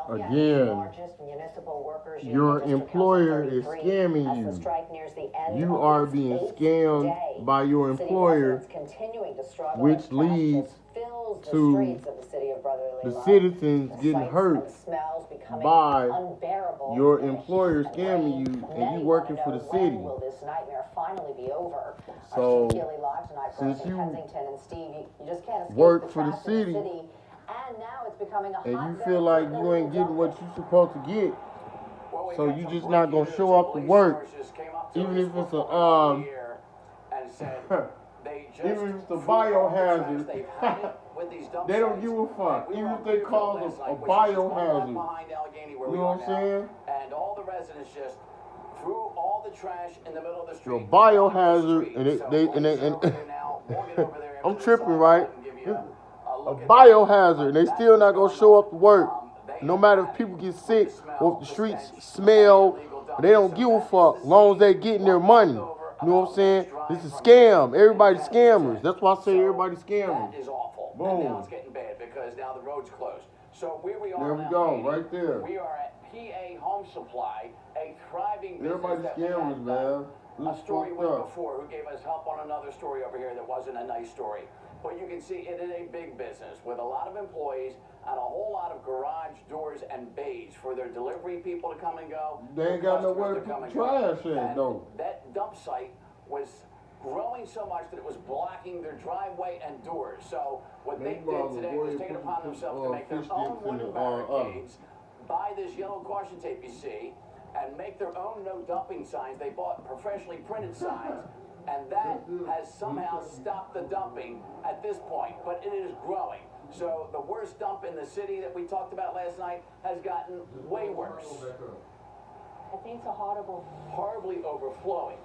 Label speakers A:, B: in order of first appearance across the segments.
A: Again, your employer is scamming you. You are being scammed by your employer, which leads to the citizens getting hurt by your employer scamming you and you working for the city. So, since you work for the city and you feel like you ain't getting what you supposed to get, so you just not gonna show up to work, even if it's a even if it's a biohazard. They don't give a fuck. Even if they call it a biohazard. You know what I'm saying? And all the residents just threw all the trash in the middle of the street. A biohazard, and I'm tripping, right? A biohazard, and they still not gonna show up to work. No matter if people get sick or if the streets smell, they don't give a fuck. As long as they getting their money. You know what I'm saying? This is a scam. Everybody's scammers. That's why I say everybody's scammers. That is awful. Boom. And now it's getting bad because now the road's closed. So where we are there we now, go, right there. We are at PA Home Supply, a thriving business. Everybody's scammers, man. A story with before who gave us help on another story over here that wasn't a nice story. But you can see it is a big business with a lot of employees and a whole lot of garage doors and bays for their delivery people to come and go. They ain't got nowhere to put trash in, though. That dump site was growing so much that it was blocking their driveway and doors. So what they did today was take it upon themselves to make their own wooden barricades, buy this yellow caution tape you see, and make their own no dumping signs. They bought professionally printed signs. And that has somehow stopped the dumping at this point, but it is growing. So the worst dump in the city that we talked about last night has gotten way worse.
B: I think it's
A: horribly overflowing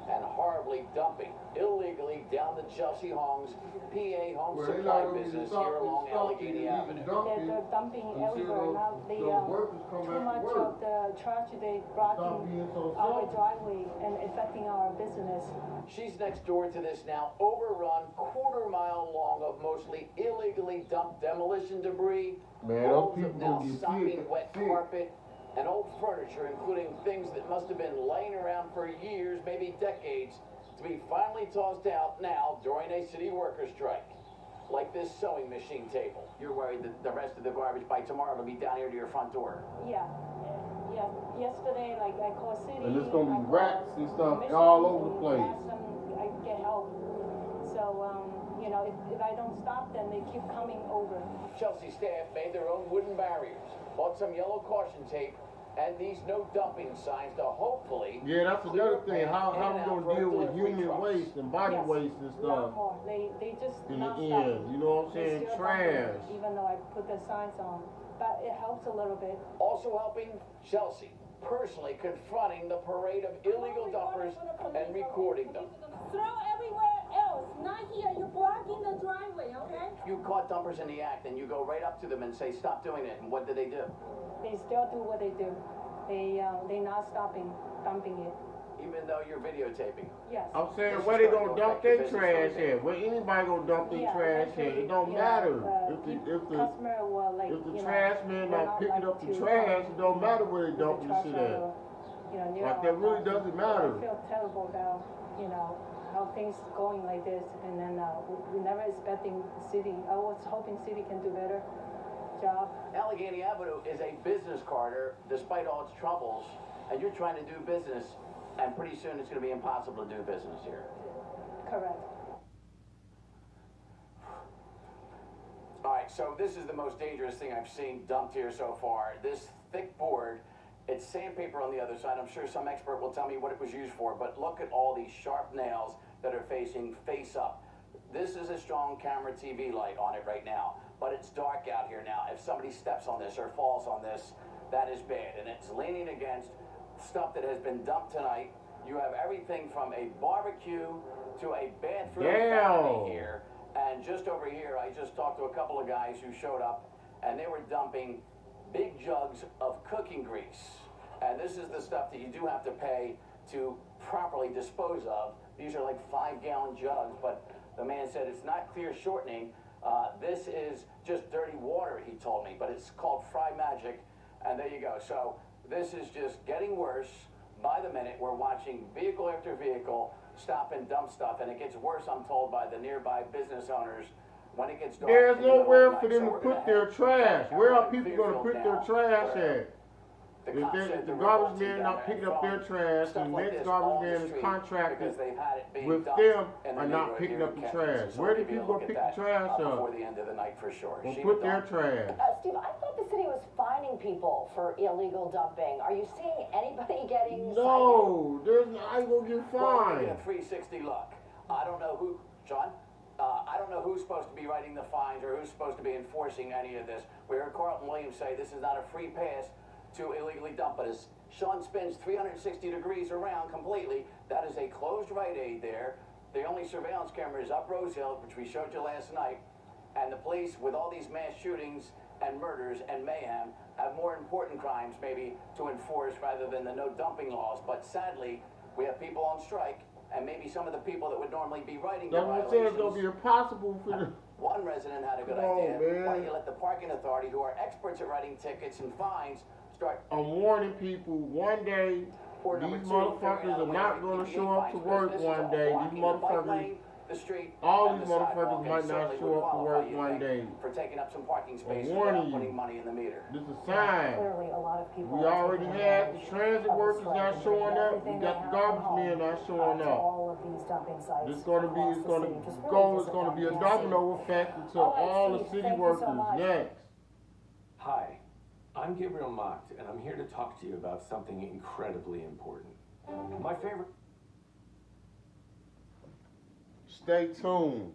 A: and horribly dumping illegally down the Chelsea Homes PA home supply business here along Allegheny Avenue.
B: They're dumping everywhere now. Too much of the trash they blocking our driveway and affecting our business.
A: She's next door to this now overrun quarter-mile long of mostly illegally dumped demolition debris. Man, those people now sopping wet carpet and old furniture, including things that must have been laying around for years, maybe decades, to be finally tossed out now during a city worker strike. Like this sewing machine table. You're worried that the rest of the garbage by tomorrow will be down here to your front door.
B: Yeah. Yesterday, like I called city.
A: And it's gonna be rats and stuff all over the place.
B: I get help. So, if I don't stop them, they keep coming over.
A: Chelsea staff made their own wooden barriers, bought some yellow caution tape, and these no dumping signs to hopefully. Yeah, that's another thing. How we gonna deal with human waste and body waste and stuff?
B: More. They just
A: in the end, you know what I'm saying? Trash.
B: Even though I put the signs on, but it helps a little bit.
A: Also helping, Chelsea personally confronting the parade of illegal dumpers and recording them.
C: Throw everywhere else, not here. You're blocking the driveway, okay?
A: You caught dumpers in the act and you go right up to them and say, stop doing it. And what do they do?
B: They still do what they do. They not stopping dumping it.
A: Even though you're videotaping?
B: Yes.
A: I'm saying, where they gonna dump their trash at? Where anybody gonna dump their trash at? It don't matter. If the trash man not picking up the trash, it don't matter where they dumping the shit at. Like, that really doesn't matter.
B: I feel terrible about, how things going like this, and then we never expecting city. I was hoping city can do better job.
A: Allegheny Avenue is a business corridor, despite all its troubles, and you're trying to do business, and pretty soon it's going to be impossible to do business here.
B: Correct.
A: All right, so this is the most dangerous thing I've seen dumped here so far. This thick board, it's sandpaper on the other side. I'm sure some expert will tell me what it was used for, but look at all these sharp nails that are facing face up. This is a strong camera TV light on it right now, but it's dark out here now. If somebody steps on this or falls on this, that is bad, and it's leaning against stuff that has been dumped tonight. You have everything from a barbecue to a bathroom family here, and just over here, I just talked to a couple of guys who showed up, and they were dumping big jugs of cooking grease, and this is the stuff that you do have to pay to properly dispose of. These are like 5-gallon jugs, but the man said it's not clear shortening. This is just dirty water, he told me, but it's called Fry Magic,
D: And there you go. So this is just getting worse by the minute. We're watching vehicle after vehicle stop and dump stuff, and it gets worse, I'm told, by the nearby business owners when it gets dark.
A: There's
D: in the middle of
A: nowhere
D: the
A: for
D: night.
A: them
D: So
A: to
D: we're
A: put
D: gonna
A: their
D: have
A: trash. Where are people
D: Fairfield
A: going to put their
D: now,
A: trash
D: where
A: at?
D: the
A: If
D: cops said
A: the
D: the
A: garbage
D: revolting
A: man
D: down
A: not
D: there
A: picking up their
D: and
A: trash,
D: stuff
A: and the
D: like
A: next
D: this
A: garbage
D: on the
A: man is
D: street
A: contracted
D: because they've had it being
A: with
D: dumped
A: them
D: in the
A: are not
D: neighborhood
A: picking
D: here
A: up
D: in
A: the
D: Kensington.
A: trash.
D: So
A: Where
D: we'll
A: do
D: give you a
A: people
D: look
A: go
D: at
A: pick the
D: that,
A: trash
D: before
A: up?
D: the end of the night for sure.
A: Or
D: Sheena,
A: put their
D: Dawn?
A: trash.
E: Steve, I thought the city was fining people for illegal dumping. Are you seeing anybody getting cited?
A: No, there's I ain't gonna get
D: Well, we're gonna
A: fined.
D: get a 360 look. I don't know who, John. I don't know who's supposed to be writing the fines or who's supposed to be enforcing any of this. We heard Carlton Williams say this is not a free pass to illegally dump, but as Sean spins 360 degrees around completely, that is a closed Rite Aid there. The only surveillance camera is up Rose Hill, which we showed you last night, and the police, with all these mass shootings and murders and mayhem, have more important crimes maybe to enforce rather than the no dumping laws. But sadly, we have people on strike, and maybe some of the people that would normally be writing the
A: That's what I'm saying. It's gonna
D: violations.
A: be impossible for them.
D: One resident had a good
A: Come on,
D: idea.
A: man.
D: Why don't you let the parking authority, who are experts at writing tickets and fines, start.
A: I'm warning people, one day,
D: Or number
A: these
D: two,
A: motherfuckers
D: figuring out a
A: are
D: way
A: not
D: to
A: gonna
D: make
A: show up to
D: fines,
A: work
D: businesses
A: one
D: are
A: day.
D: blocking
A: These
D: the bike
A: motherfuckers,
D: lane, the street,
A: all
D: and
A: these
D: the sidewalk,
A: motherfuckers
D: and
A: might not
D: certainly
A: show
D: would
A: up to
D: qualify,
A: work
D: you
A: one
D: think,
A: day.
D: for taking up some parking spaces
A: warning
D: without putting
A: you.
D: money in the meter.
A: This is a sign.
B: Clearly, a lot of people.
A: We
B: are
A: already
B: taking
A: had the
B: advantage
A: transit
B: of the
A: workers
B: strike
A: not
B: and
A: showing
B: bringing
A: up.
B: everything
A: We
B: they
A: got the
B: have
A: garbage
B: from
A: men
B: home,
A: not showing
B: to
A: up.
B: all of these dumping sites
A: It's gonna be,
B: across
A: it's
B: the
A: gonna
B: city, just really
A: go, it's gonna be a
B: disadvantaging.
A: domino effect until
B: All right,
A: all the
B: Steve,
A: city
B: thank you so
A: workers
B: much.
A: next.
F: Hi, I'm Gabriel Macht, and I'm here to talk to you about something incredibly important. My favorite...
A: Stay tuned.